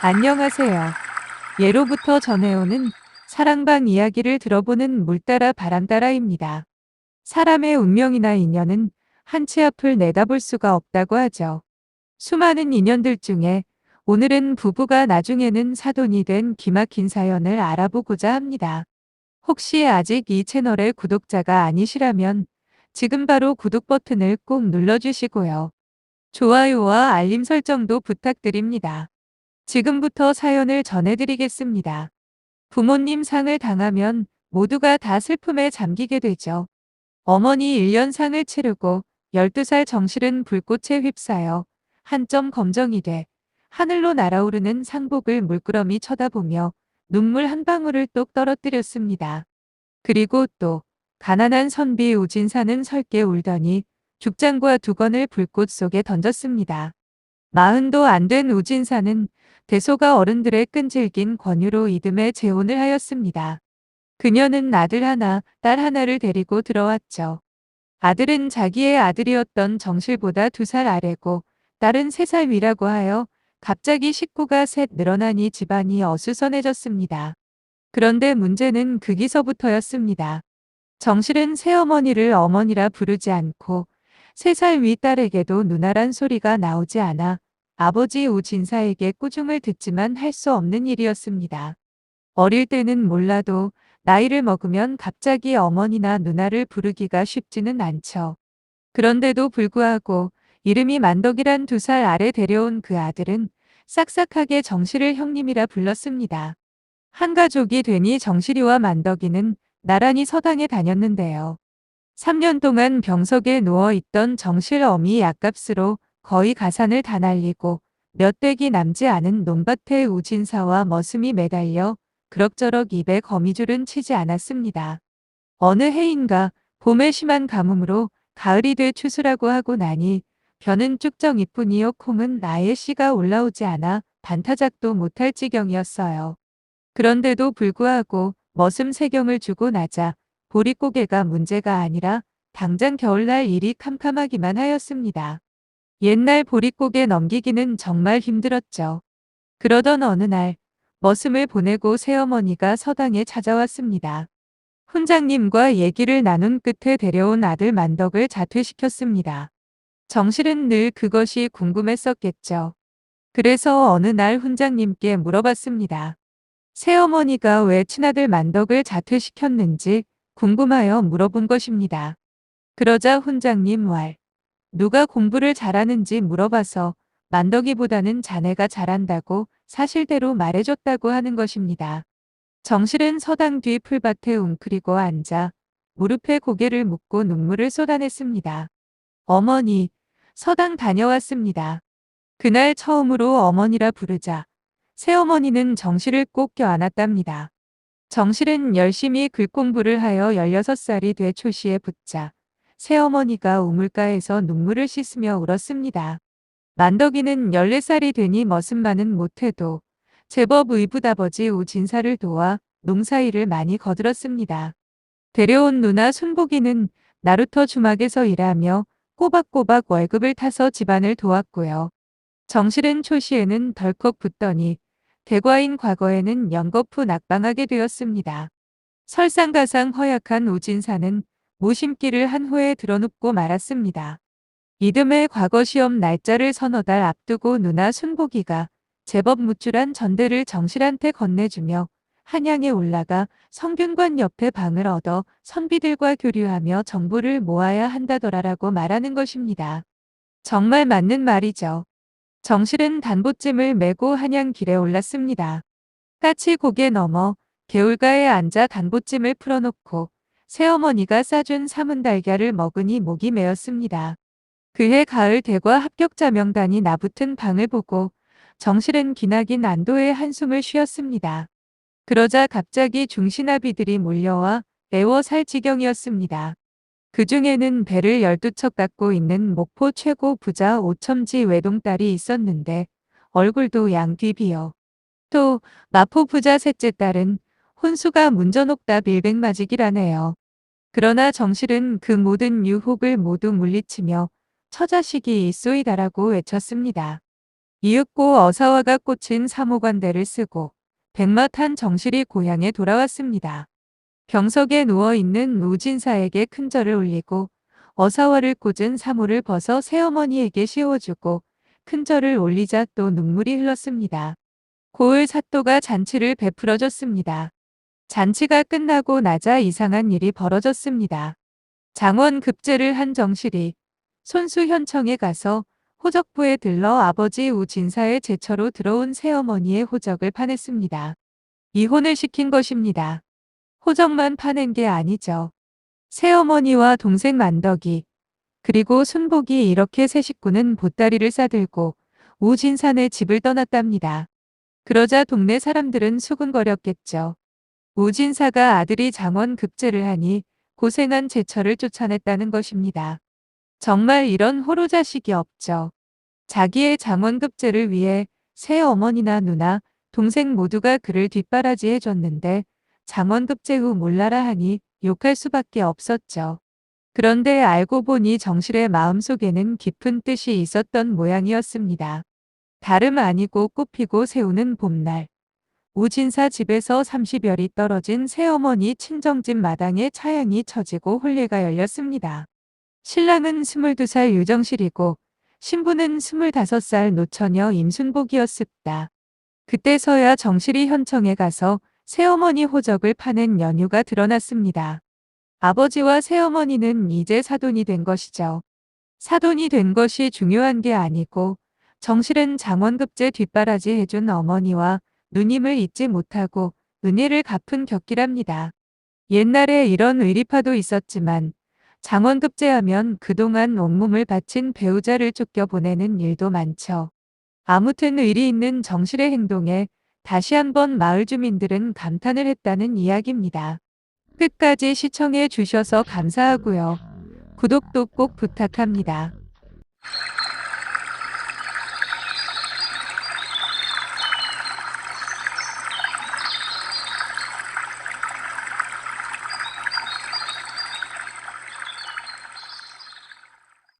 안녕하세요. 예로부터 전해오는 사랑방 이야기를 들어보는 물 따라 바람 따라입니다. 사람의 운명이나 인연은 한 치 앞을 내다볼 수가 없다고 하죠. 수많은 인연들 중에 오늘은 부부가 나중에는 사돈이 된 기막힌 사연을 알아보고자 합니다. 혹시 아직 이 채널의 구독자가 아니시라면 지금 바로 구독 버튼을 꼭 눌러주시고요. 좋아요와 알림 설정도 부탁드립니다. 지금부터 사연을 전해드리겠습니다. 부모님 상을 당하면 모두가 다 슬픔에 잠기게 되죠. 어머니 1년 상을 치르고 12살 정실은 불꽃에 휩싸여 한 점 검정이 돼 하늘로 날아오르는 상복을 물끄러미 쳐다보며 눈물 한 방울을 똑 떨어뜨렸습니다. 그리고 또 가난한 선비 우진사는 설게 울더니 죽장과 두건을 불꽃 속에 던졌습니다. 40도 안 된 우진사는 대소가 어른들의 끈질긴 권유로 이듬해 재혼을 하였습니다. 그녀는 아들 하나, 딸 하나를 데리고 들어왔죠. 아들은 자기의 아들이었던 정실보다 2살 아래고 딸은 3살 위라고 하여 갑자기 식구가 셋 늘어나니 집안이 어수선해졌습니다. 그런데 문제는 거기서부터였습니다. 정실은 새어머니를 어머니라 부르지 않고 3살 위 딸에게도 누나란 소리가 나오지 않아 아버지 우진사에게 꾸중을 듣지만 할 수 없는 일이었습니다. 어릴 때는 몰라도 나이를 먹으면 갑자기 어머니나 누나를 부르기가 쉽지는 않죠. 그런데도 불구하고 이름이 만덕이란 2살 아래 데려온 그 아들은 싹싹하게 정실을 형님이라 불렀습니다. 한 가족이 되니 정실이와 만덕이는 나란히 서당에 다녔는데요. 3년 동안 병석에 누워있던 정실 어미 약값으로 거의 가산을 다 날리고 몇 댁이 남지 않은 논밭에 우진사와 머슴이 매달려 그럭저럭 입에 거미줄은 치지 않았습니다. 어느 해인가 봄에 심한 가뭄으로 가을이 돼 추수라고 하고 나니 벼는 쭉정이뿐이요 콩은 아예 씨가 올라오지 않아 반타작도 못할 지경이었어요. 그런데도 불구하고 머슴 3경을 주고 나자 보릿고개가 문제가 아니라 당장 겨울날 일이 캄캄하기만 하였습니다. 옛날 보릿고개 넘기기는 정말 힘들었죠. 그러던 어느 날 머슴을 보내고 새어머니가 서당에 찾아왔습니다. 훈장님과 얘기를 나눈 끝에 데려온 아들 만덕을 자퇴시켰습니다. 정실은 늘 그것이 궁금했었겠죠. 그래서 어느 날 훈장님께 물어봤습니다. 새어머니가 왜 친아들 만덕을 자퇴시켰는지 궁금하여 물어본 것입니다. 그러자 훈장님 왈, 누가 공부를 잘하는지 물어봐서 만덕이보다는 자네가 잘한다고 사실대로 말해줬다고 하는 것입니다. 정실은 서당 뒤 풀밭에 웅크리고 앉아 무릎에 고개를 묻고 눈물을 쏟아냈습니다. 어머니, 서당 다녀왔습니다. 그날 처음으로 어머니라 부르자 새어머니는 정실을 꼭 껴안았답니다. 정실은 열심히 글 공부를 하여 16살이 돼 초시에 붙자 새어머니가 우물가에서 눈물을 씻으며 울었습니다. 만덕이는 14살이 되니 머슴만은 못해도 제법 의붓아버지 우진사를 도와 농사일을 많이 거들었습니다. 데려온 누나 순복이는 나루터 주막에서 일하며 꼬박꼬박 월급을 타서 집안을 도왔고요. 정실은 초시에는 덜컥 붙더니 대과인 과거에는 연거푸 낙방하게 되었습니다. 설상가상 허약한 우진사는 모심기를 한 호에 들어눕고 말았습니다. 이듬해 과거 시험 날짜를 서너 달 앞두고 누나 순복이가 제법 무출한 전대를 정실한테 건네주며 한양에 올라가 성균관 옆에 방을 얻어 선비들과 교류하며 정보를 모아야 한다더라라고 말하는 것입니다. 정말 맞는 말이죠. 정실은 단보찜을 메고 한양길에 올랐습니다. 까치 고개 넘어 개울가에 앉아 단보찜을 풀어놓고 새어머니가 싸준 사문달걀을 먹으니 목이 메었습니다. 그해 가을 대과 합격자 명단이 나붙은 방을 보고 정실은 기나긴 안도의 한숨을 쉬었습니다. 그러자 갑자기 중신아비들이 몰려와 애워 살 지경이었습니다. 그 중에는 배를 12척 닦고 있는 목포 최고 부자 오첨지 외동딸이 있었는데 얼굴도 양귀비요. 또 마포 부자 셋째 딸은 혼수가 문전옥다 빌백맞이기라네요. 그러나 정실은 그 모든 유혹을 모두 물리치며 처자식이 있소이다라고 외쳤습니다. 이윽고 어사화가 꽂힌 사모관대를 쓰고 백마탄 정실이 고향에 돌아왔습니다. 병석에 누워있는 우진사에게 큰절을 올리고 어사화를 꽂은 사모를 벗어 새어머니에게 씌워주고 큰절을 올리자 또 눈물이 흘렀습니다. 고을 사또가 잔치를 베풀어줬습니다. 잔치가 끝나고 나자 이상한 일이 벌어졌습니다. 장원 급제를 한 정실이 손수 현청에 가서 호적부에 들러 아버지 우진사의 제처로 들어온 새어머니의 호적을 파냈습니다. 이혼을 시킨 것입니다. 호적만 파낸 게 아니죠. 새어머니와 동생 만덕이 그리고 순복이 이렇게 세 식구는 보따리를 싸들고 우진산의 집을 떠났답니다. 그러자 동네 사람들은 수군거렸겠죠. 우진사가 아들이 장원 급제를 하니 고생한 제처를 쫓아냈다는 것입니다. 정말 이런 호로자식이 없죠. 자기의 장원 급제를 위해 새어머니나 누나, 동생 모두가 그를 뒷바라지해 줬는데 장원 급제 후 몰라라 하니 욕할 수밖에 없었죠. 그런데 알고 보니 정실의 마음속에는 깊은 뜻이 있었던 모양이었습니다. 다름 아니고 꽃피고 새우는 봄날. 우진사 집에서 30여리 떨어진 새어머니 친정집 마당에 차양이 쳐지고 혼례가 열렸습니다. 신랑은 22살 유정실이고 신부는 25살 노처녀 임순복이었습니다. 그때서야 정실이 현청에 가서 새어머니 호적을 파낸 연유가 드러났습니다. 아버지와 새어머니는 이제 사돈이 된 것이죠. 사돈이 된 것이 중요한 게 아니고 정실은 장원급제 뒷바라지 해준 어머니와 누님을 잊지 못하고 은혜를 갚은 격기랍니다. 옛날에 이런 의리파도 있었지만 장원급제하면 그동안 온몸을 바친 배우자를 쫓겨보내는 일도 많죠. 아무튼 의리 있는 정실의 행동에 다시 한번 마을 주민들은 감탄을 했다는 이야기입니다. 끝까지 시청해 주셔서 감사하고요. 구독도 꼭 부탁합니다.